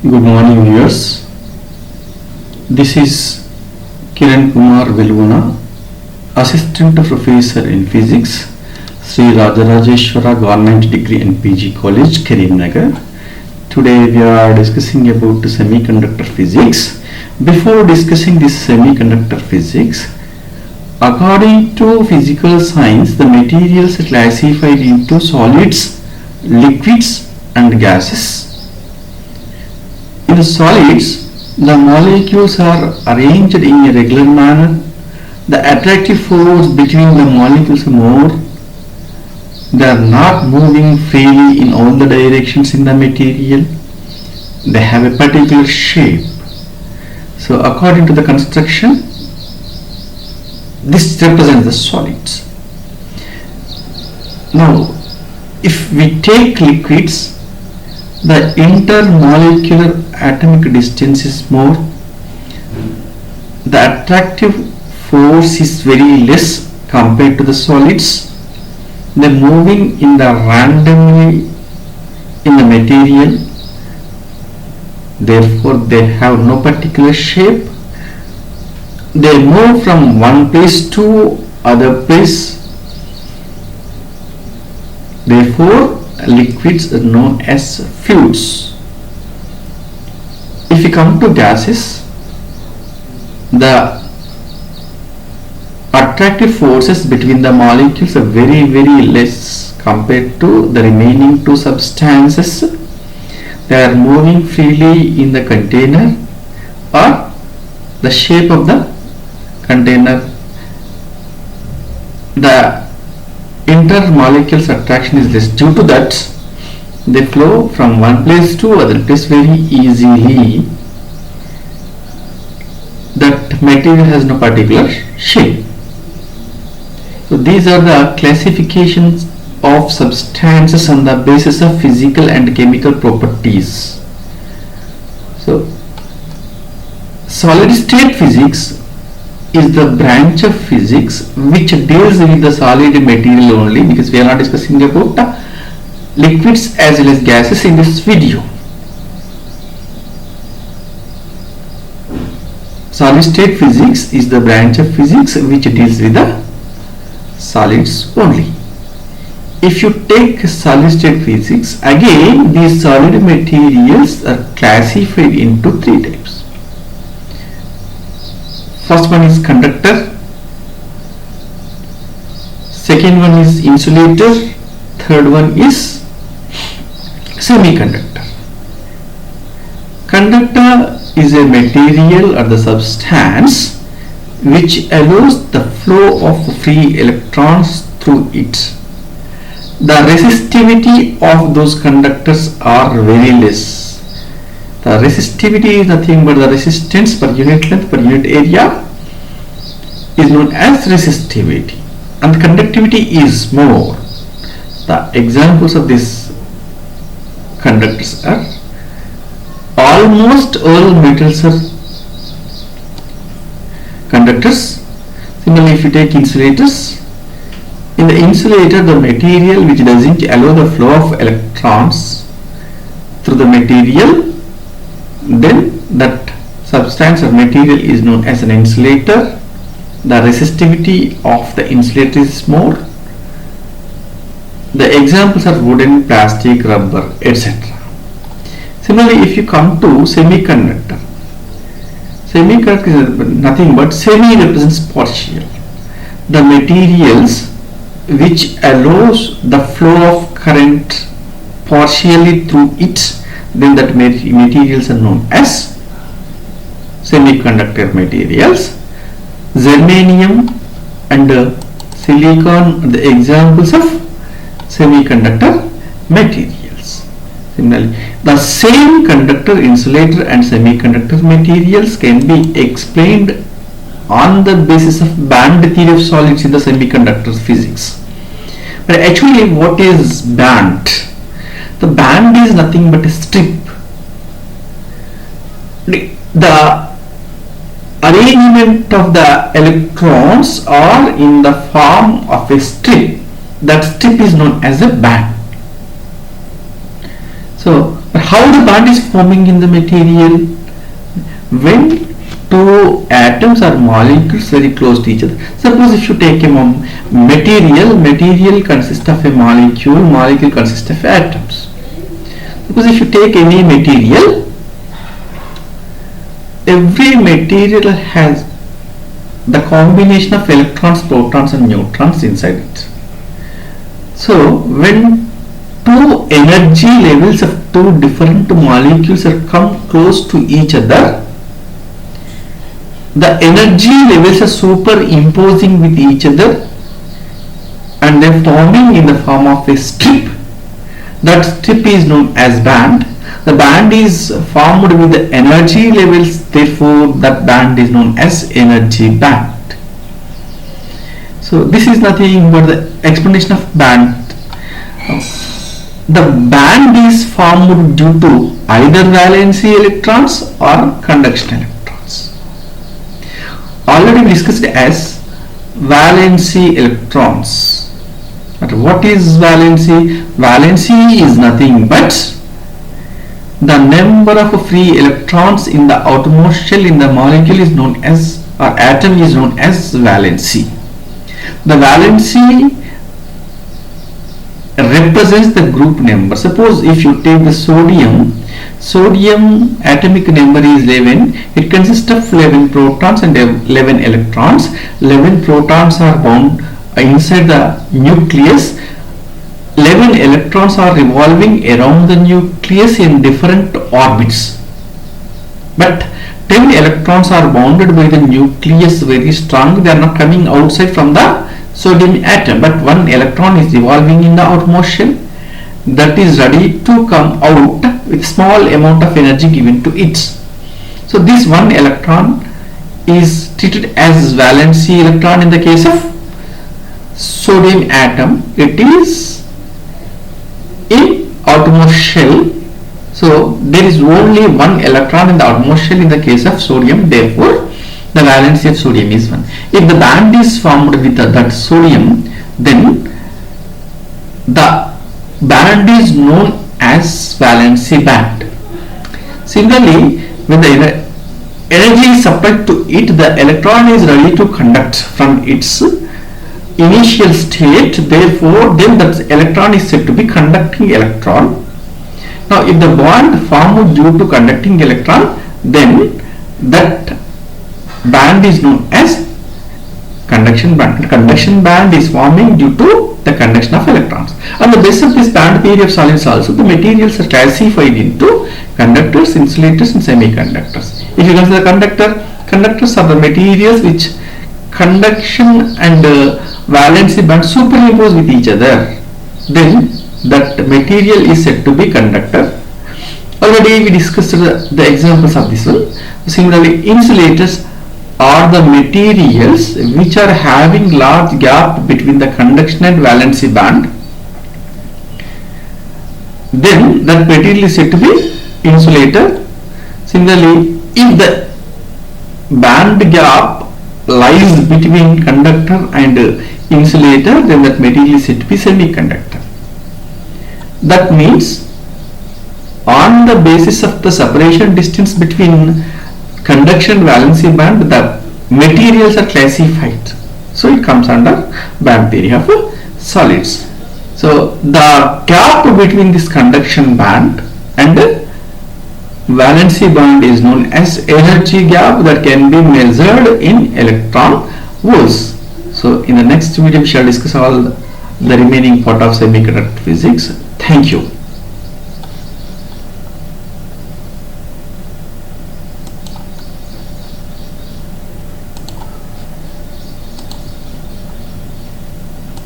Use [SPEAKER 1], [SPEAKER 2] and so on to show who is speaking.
[SPEAKER 1] Good morning, viewers. This is Kiran Kumar Velvuna, Assistant Professor in Physics, Sri Rajarajeshwara Government Degree and PG College, Karimnagar. Today we are discussing about semiconductor physics. Before discussing this semiconductor physics, according to physical science, the materials are classified into solids, liquids and gases. In the solids, the molecules are arranged in a regular manner. The attractive force between the molecules are more. They are not moving freely in all the directions in the material. They have a particular shape. So according to the construction, this represents the solids. Now, if we take liquids, the intermolecular atomic distance is more. The attractive force is very less compared to the solids. They are moving in the randomly in the material. Therefore, they have no particular shape. They move from one place to other place. Therefore, liquids are known as fluids. If you come to gases, the attractive forces between the molecules are very less compared to the remaining two substances. They are moving freely in the container or the shape of the container. The intermolecules attraction is less. Due to that, they flow from one place to other place very easily. That material has no particular shape. So these are the classifications of substances on the basis of physical and chemical properties. So solid state physics is the branch of physics which deals with the solid material only, because we are not discussing about liquids as well as gases in this video. Solid state physics is the branch of physics which deals with the solids only. If you take solid state physics, again these solid materials are classified into three types. First one is conductor, second one is insulator, third one is semiconductor. Conductor is a material or the substance which allows the flow of free electrons through it. The resistivity of those conductors are very less. The resistivity is nothing but the resistance per unit length per unit area is known as resistivity, and the conductivity is more. The examples of these conductors are almost all metals are conductors. Similarly, if you take insulators, in the insulator the material which doesn't allow the flow of electrons through the material, then that substance or material is known as an insulator. The resistivity of the insulator is more. The examples are wooden, plastic, rubber, etc. Similarly, if you come to semiconductor, semiconductor is nothing but semi represents partial. The materials which allows the flow of current partially through it, then that materials are known as semiconductor materials. Germanium and silicon are the examples of semiconductor materials. Similarly, the same conductor, insulator and semiconductor materials can be explained on the basis of band theory of solids in the semiconductor physics. But actually, what is band? The band is nothing but a strip. The arrangement of the electrons are in the form of a strip. That strip is known as a band. So how the bond is forming in the material? When two atoms or molecules very close to each other. Suppose if you take a material consists of a molecule consists of atoms. Suppose if you take any material, every material has the combination of electrons, protons and neutrons inside it. So when two energy levels of two different molecules are come close to each other, the energy levels are superimposing with each other and they are forming in the form of a strip. That strip is known as band. The band is formed with the energy levels, therefore that band is known as energy band. So this is nothing but the explanation of band. The band is formed due to either valency electrons or conduction electrons. Already discussed as valency electrons. But what is valency? Valency is nothing but the number of free electrons in the outermost shell in the molecule is known as, or atom is known as valency. The valency represents the group number. Suppose if you take the sodium atomic number is 11. It consists of 11 protons and 11 electrons. 11 protons are bound inside the nucleus. 11 electrons are revolving around the nucleus in different orbits. But 10 electrons are bounded by the nucleus very strong. They are not coming outside from the sodium atom, but one electron is revolving in the outermost shell that is ready to come out with small amount of energy given to it. So this one electron is treated as valency electron in the case of sodium atom. It is in outermost shell. So there is only one electron in the outermost shell in the case of sodium, therefore the valency of sodium is 1. If the band is formed with that sodium, then the band is known as valency band. Similarly, when the energy is supplied to it, the electron is ready to conduct from its initial state, therefore then that electron is said to be conducting electron. Now if the bond formed due to conducting electron, then that band is known as conduction band. Conduction band is forming due to the conduction of electrons. On the basis of this band theory of solids also, the materials are classified into conductors, insulators and semiconductors. If you consider conductors are the materials which conduction and valency band superimpose with each other, then that material is said to be conductor. Already we discussed the examples of this one. Similarly, insulators are the materials which are having large gap between the conduction and valency band. Then that material is said to be insulator. Similarly, if the band gap lies between conductor and insulator, then that material is said to be semiconductor. That means on the basis of the separation distance between conduction valency band, the materials are classified. So it comes under band theory of solids. So the gap between this conduction band and valency band is known as energy gap that can be measured in electron volts. So in the next video we shall discuss all the remaining part of semiconductor physics. Thank you.